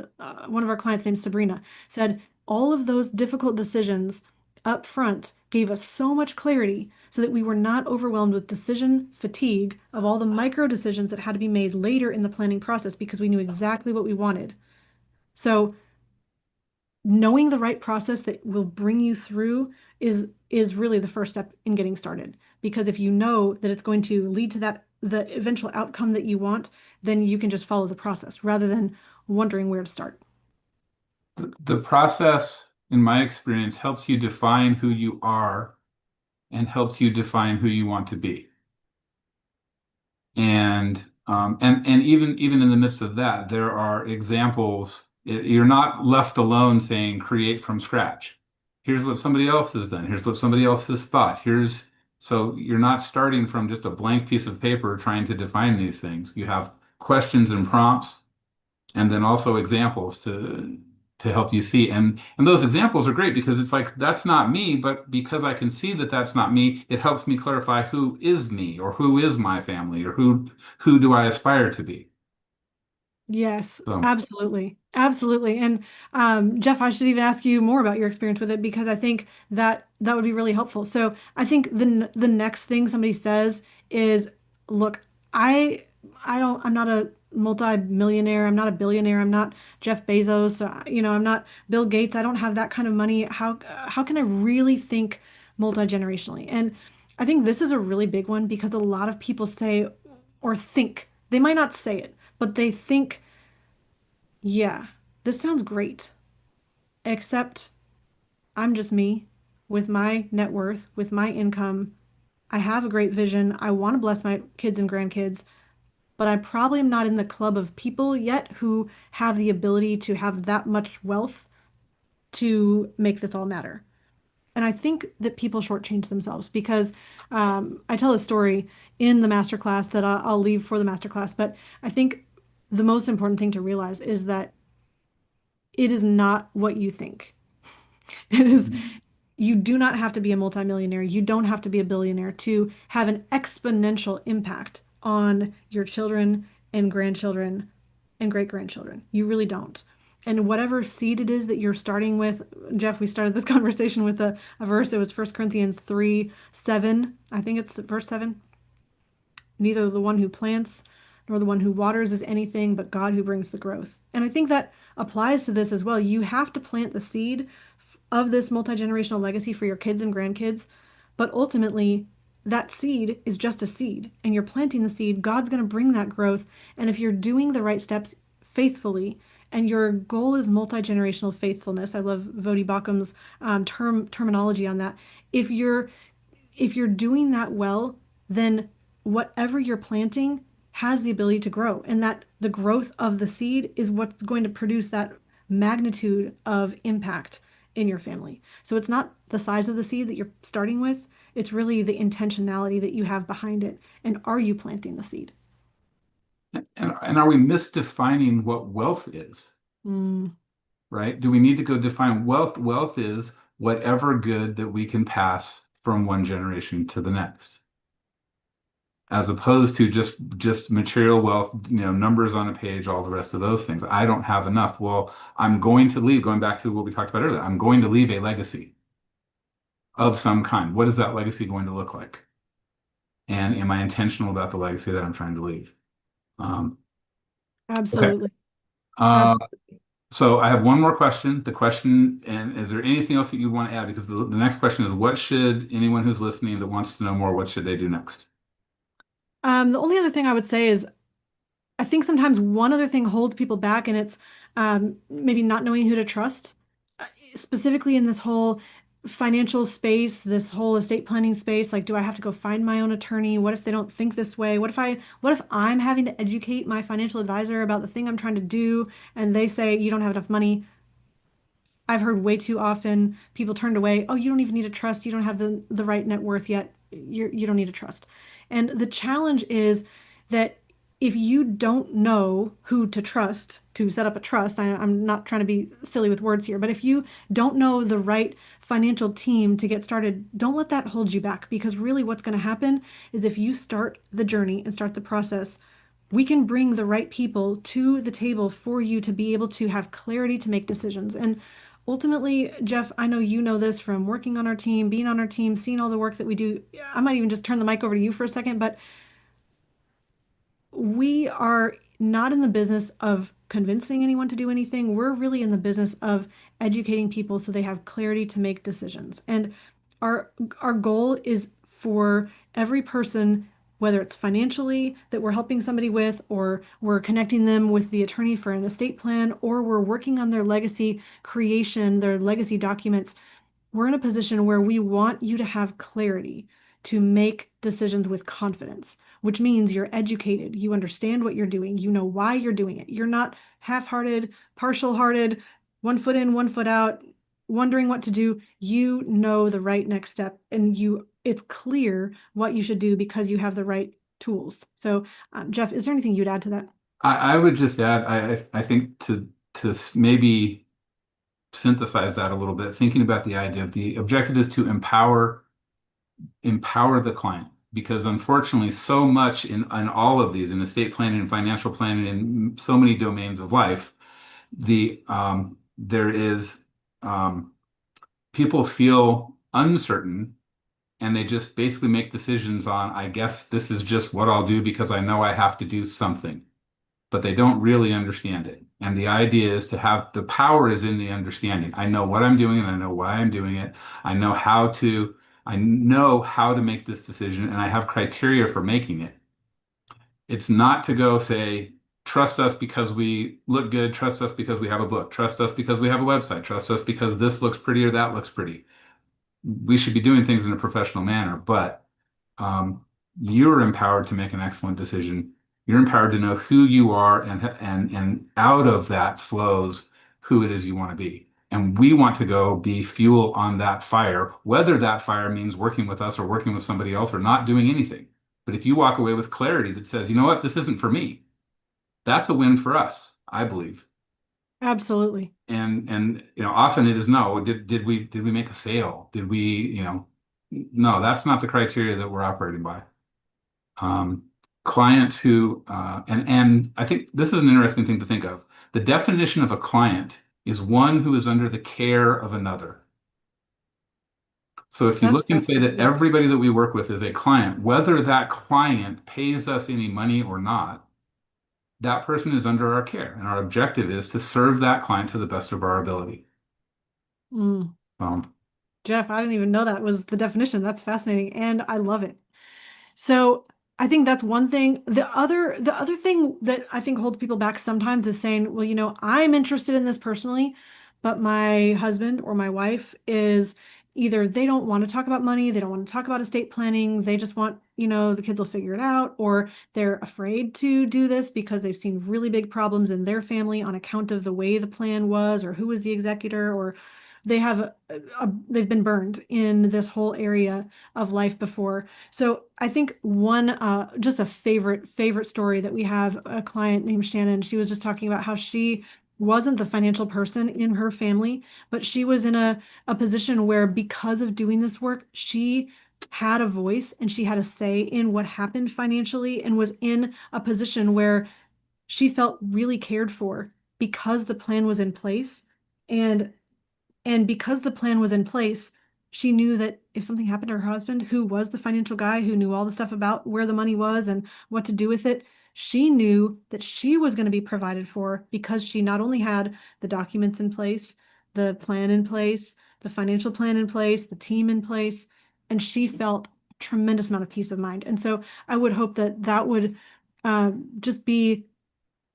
One of our clients named Sabrina said, all of those difficult decisions up front gave us so much clarity so that we were not overwhelmed with decision fatigue of all the micro decisions that had to be made later in the planning process because we knew exactly what we wanted. So knowing the right process that will bring you through is really the first step in getting started. Because if you know that it's going to lead to that the eventual outcome that you want, then you can just follow the process rather than wondering where to start. The process, in my experience, helps you define who you are and helps you define who you want to be. And even in the midst of that, there are examples. You're not left alone saying create from scratch. Here's what somebody else has done. Here's what somebody else has thought. So you're not starting from just a blank piece of paper trying to define these things. You have questions and prompts and then also examples to help you see. And those examples are great because it's like that's not me, but because I can see that that's not me, it helps me clarify who is me or who is my family or who do I aspire to be. Yes, So absolutely. Absolutely. And Jeff, I should even ask you more about your experience with it because I think that that would be really helpful. So I think the next thing somebody says is, look, I I'm not a multi-millionaire. I'm not a billionaire. I'm not Jeff Bezos. I'm not Bill Gates. I don't have that kind of money. How can I really think multi-generationally? And I think this is a really big one because a lot of people say or think, they might not say it, but they think, yeah, this sounds great, except I'm just me with my net worth, with my income. I have a great vision. I want to bless my kids and grandkids, but I probably am not in the club of people yet who have the ability to have that much wealth to make this all matter. And I think that people shortchange themselves because I tell a story in the masterclass that I'll leave for the masterclass, but I think the most important thing to realize is that it is not what you think. It is, you do not have to be a multimillionaire. You don't have to be a billionaire to have an exponential impact on your children and grandchildren and great grandchildren. You really don't. And whatever seed it is that you're starting with, Jeff, we started this conversation with a verse. It was 1 Corinthians 3:7. I think it's verse 7. Neither the one who plants nor the one who waters is anything, but God who brings the growth. And I think that applies to this as well. You have to plant the seed of this multi-generational legacy for your kids and grandkids, but ultimately that seed is just a seed and you're planting the seed. God's going to bring that growth. And if you're doing the right steps faithfully, and your goal is multi-generational faithfulness. I love Vodi Bakum's terminology on that. If you're if you're doing that well, then whatever you're planting has the ability to grow. And that the growth of the seed is what's going to produce that magnitude of impact in your family. So it's not the size of the seed that you're starting with, it's really the intentionality that you have behind it. And are you planting the seed? and are we misdefining what wealth is, Mm, right? Do we need to go define wealth? Wealth is whatever good that we can pass from one generation to the next, as opposed to just material wealth, numbers on a page, all the rest of those things. I don't have enough. Well, I'm going to leave, going back to what we talked about earlier, I'm going to leave a legacy of some kind. What is that legacy going to look like? And am I intentional about the legacy that I'm trying to leave? Um, okay. Absolutely. Uh, Absolutely. so I have one more question. The question, and is there anything else that you want to add? Because the next question is, what should anyone who's listening that wants to know more, what should they do next? The only other thing I would say is I think sometimes one other thing holds people back, and it's maybe not knowing who to trust, specifically in this whole financial space, this whole estate planning space. Like, do I have to go find my own attorney? What if they don't think this way? What if I'm having to educate my financial advisor about the thing I'm trying to do, and they say you don't have enough money? I've heard way too often people turned away. Oh, you don't even need a trust. You don't have the right net worth yet. You don't need a trust. And the challenge is that if you don't know who to trust to set up a trust, I'm not trying to be silly with words here, but if you don't know the right financial team to get started, don't let that hold you back, because really what's going to happen is if you start the journey and start the process, we can bring the right people to the table for you to be able to have clarity to make decisions. And ultimately, Jeff, I know you know this from working on our team, being on our team, seeing all the work that we do. I might even just turn the mic over to you for a second, but we are not in the business of convincing anyone to do anything. We're really in the business of educating people so they have clarity to make decisions. And our our goal is for every person, whether it's financially that we're helping somebody with, or we're connecting them with the attorney for an estate plan, or we're working on their legacy creation, their legacy documents, we're in a position where we want you to have clarity to make decisions with confidence, which means you're educated, you understand what you're doing, you know why you're doing it. You're not half-hearted, partial-hearted, one foot in, one foot out, wondering what to do. You know the right next step, and it's clear what you should do because you have the right tools. So, Jeff, is there anything you'd add to that? I would just add, I think maybe synthesize that a little bit, thinking about the idea of the objective is to empower the client. Because unfortunately, so much in all of these, in estate planning and financial planning, in so many domains of life, there is people feel uncertain and they just basically make decisions on, I guess this is just what I'll do because I know I have to do something, but they don't really understand it. And the idea is to have the power is in the understanding. I know what I'm doing and I know why I'm doing it. I know how to, I know how to make this decision and I have criteria for making it. It's not to go say, trust us because we look good, trust us because we have a book, trust us because we have a website, trust us because this looks pretty or that looks pretty. We should be doing things in a professional manner, but um, you're empowered to make an excellent decision. You're empowered to know who you are, and out of that flows who it is you want to be. And we want to go be fuel on that fire, whether that fire means working with us or working with somebody else or not doing anything. But if you walk away with clarity that says, you know what, this isn't for me, that's a win for us, I believe. Absolutely. And often it is no. Did we make a sale? Did we, no, that's not the criteria that we're operating by. Um, Clients who and I think this is an interesting thing to think of. The definition of a client is one who is under the care of another. So if you look and That's say really that good. everybody that we work with is a client, whether that client pays us any money or not, that person is under our care, and our objective is to serve that client to the best of our ability. Mm. Um, Jeff, I didn't even know that was the definition. That's fascinating, and I love it. So I think that's one thing. The other thing that I think holds people back sometimes is saying, well, I'm interested in this personally, but my husband or my wife is either they don't want to talk about money, they don't want to talk about estate planning, they just want, the kids will figure it out, or they're afraid to do this because they've seen really big problems in their family on account of the way the plan was, or who was the executor, or they've been burned in this whole area of life before. So I think one, just a favorite story that we have, a client named Shannon. She was just talking about how she wasn't the financial person in her family, but she was in a position where, because of doing this work, she had a voice and she had a say in what happened financially, and was in a position where she felt really cared for because the plan was in place. And because the plan was in place, She knew that if something happened to her husband, who was the financial guy who knew all the stuff about where the money was and what to do with it, she knew that she was going to be provided for because she not only had the documents in place, the plan in place, the financial plan in place, the team in place, and she felt a tremendous amount of peace of mind. And so I would hope that that would just be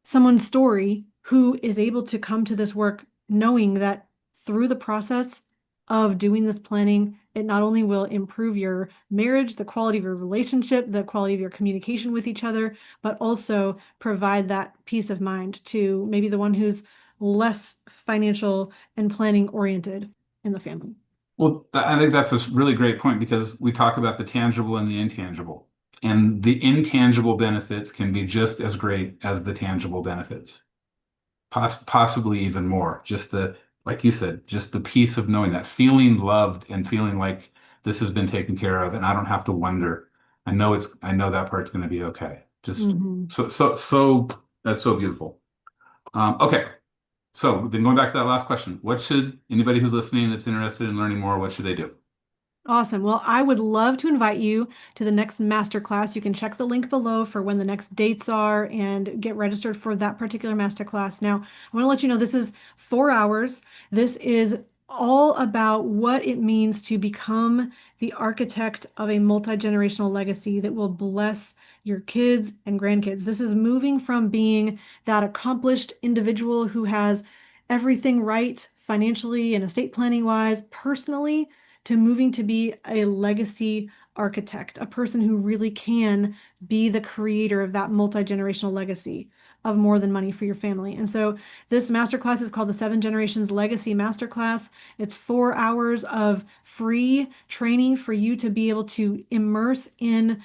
someone's story who is able to come to this work knowing that through the process of doing this planning, it not only will improve your marriage, the quality of your relationship, the quality of your communication with each other, but also provide that peace of mind to maybe the one who's less financial and planning oriented in the family. Well, I think that's a really great point because we talk about the tangible and the intangible. And the intangible benefits can be just as great as the tangible benefits, possibly even more. Just the, like you said, just the peace of knowing that, feeling loved and feeling like this has been taken care of, and I don't have to wonder. I know that part's going to be okay. Just Mhm. so that's so beautiful. Okay. So then going back to that last question, what should anybody who's listening that's interested in learning more, what should they do? Awesome. Well, I would love to invite you to the next masterclass. You can check the link below for when the next dates are and get registered for that particular masterclass. Now, I want to let you know this is 4 hours. This is all about what it means to become the architect of a multi-generational legacy that will bless your kids and grandkids. This is moving from being that accomplished individual who has everything right financially and estate planning wise, personally to moving to be a legacy architect, a person who really can be the creator of that multi-generational legacy of more than money for your family. And so this masterclass is called the Seven Generations Legacy Masterclass. It's 4 hours of free training for you to be able to immerse in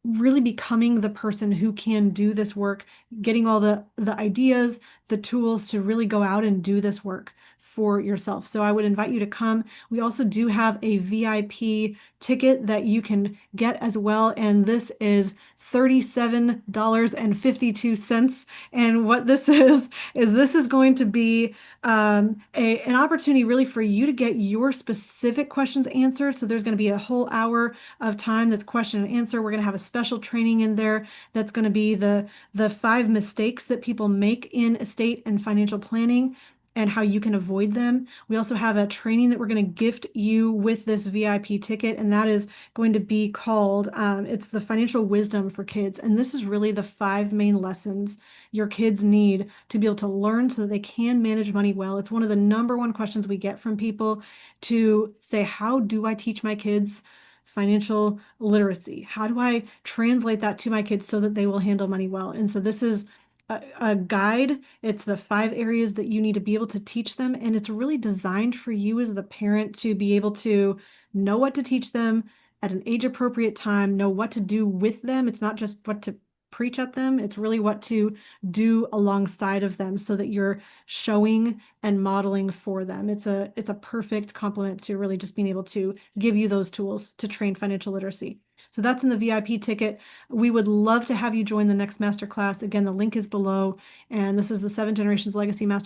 really becoming the person who can do this work, getting all the ideas, the tools to really go out and do this work for yourself. So I would invite you to come. We also do have a VIP ticket that you can get as well, and this is $37.52. And what this is this is going to be an opportunity really for you to get your specific questions answered. So there's going to be a whole hour of time that's question and answer. We're going to have a special training in there that's going to be the 5 mistakes that people make in estate and financial planning and how you can avoid them. We also have a training that we're going to gift you with this VIP ticket, and that is going to be called it's the financial wisdom for kids. And this is really the 5 main lessons your kids need to be able to learn so that they can manage money well. It's one of the number one questions we get from people to say, how do I teach my kids financial literacy? How do I translate that to my kids so that they will handle money well? And so this is a guide. It's the 5 areas that you need to be able to teach them. And it's really designed for you as the parent to be able to know what to teach them at an age appropriate time, know what to do with them. It's not just what to preach at them, it's really what to do alongside of them so that you're showing and modeling for them. It's a perfect complement to really just being able to give you those tools to train financial literacy. So that's in the VIP ticket. We would love to have you join the next masterclass. Again, the link is below, and this is the Seven Generations Legacy Master.